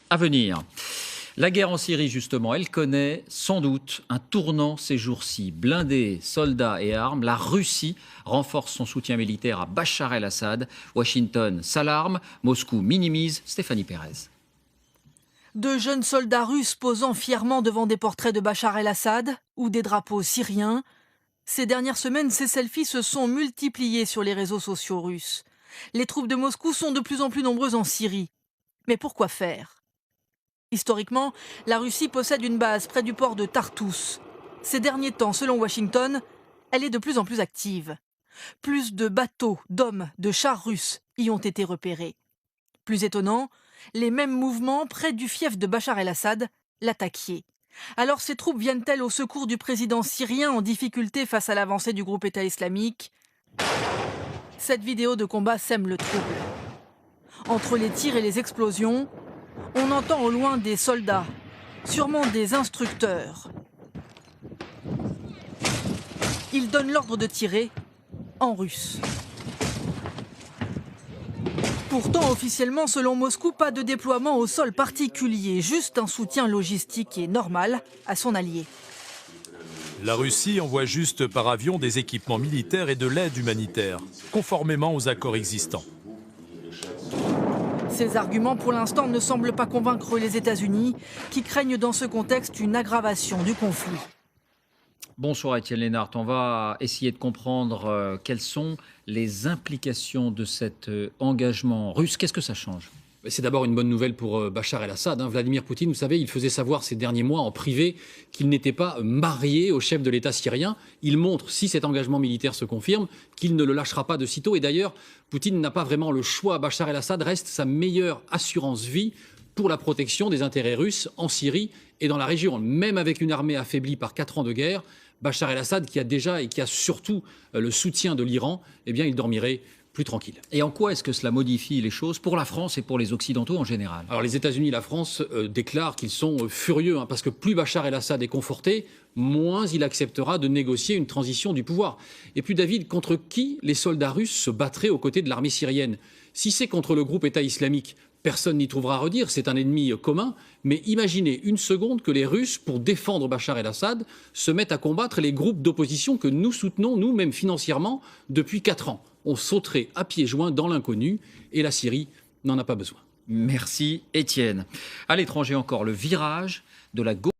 À venir. La guerre en Syrie, justement, elle connaît sans doute un tournant ces jours-ci. Blindés, soldats et armes, la Russie renforce son soutien militaire à Bachar el-Assad. Washington s'alarme, Moscou minimise. Stéphanie Pérez. De jeunes soldats russes posant fièrement devant des portraits de Bachar el-Assad ou des drapeaux syriens. Ces dernières semaines, ces selfies se sont multipliés sur les réseaux sociaux russes. Les troupes de Moscou sont de plus en plus nombreuses en Syrie. Mais pourquoi faire ? Historiquement, la Russie possède une base près du port de Tartous. Ces derniers temps, selon Washington, elle est de plus en plus active. Plus de bateaux, d'hommes, de chars russes y ont été repérés. Plus étonnant, les mêmes mouvements près du fief de Bachar el-Assad, l'Ataquié. Alors ces troupes viennent-elles au secours du président syrien en difficulté face à l'avancée du groupe État islamique ? Cette vidéo de combat sème le trouble. Entre les tirs et les explosions, on entend au loin des soldats, sûrement des instructeurs. Ils donnent l'ordre de tirer en russe. Pourtant, officiellement, selon Moscou, pas de déploiement au sol particulier, juste un soutien logistique et normal à son allié. La Russie envoie juste par avion des équipements militaires et de l'aide humanitaire, conformément aux accords existants. Ces arguments, pour l'instant, ne semblent pas convaincre les États-Unis, qui craignent dans ce contexte une aggravation du conflit. Bonsoir Étienne Lénart, on va essayer de comprendre quelles sont les implications de cet engagement russe. Qu'est-ce que ça change ? C'est d'abord une bonne nouvelle pour Bachar el-Assad. Vladimir Poutine, vous savez, il faisait savoir ces derniers mois en privé qu'il n'était pas marié au chef de l'État syrien. Il montre, si cet engagement militaire se confirme, qu'il ne le lâchera pas de sitôt. Et d'ailleurs, Poutine n'a pas vraiment le choix. Bachar el-Assad reste sa meilleure assurance vie pour la protection des intérêts russes en Syrie et dans la région. Même avec une armée affaiblie par 4 ans de guerre, Bachar el-Assad, qui a déjà et qui a surtout le soutien de l'Iran, eh bien, il dormirait plus tranquille. Et en quoi est-ce que cela modifie les choses pour la France et pour les Occidentaux en général ? Alors les États-Unis et la France déclarent qu'ils sont furieux, parce que plus Bachar el-Assad est conforté, moins il acceptera de négocier une transition du pouvoir. Et puis David, contre qui les soldats russes se battraient aux côtés de l'armée syrienne ? Si c'est contre le groupe État islamique, personne n'y trouvera à redire, c'est un ennemi commun, mais imaginez une seconde que les Russes, pour défendre Bachar el-Assad, se mettent à combattre les groupes d'opposition que nous soutenons, nous, même financièrement, depuis 4 ans. On sauterait à pieds joints dans l'inconnu, et la Syrie n'en a pas besoin. Merci Étienne. À l'étranger encore, le virage de la gauche.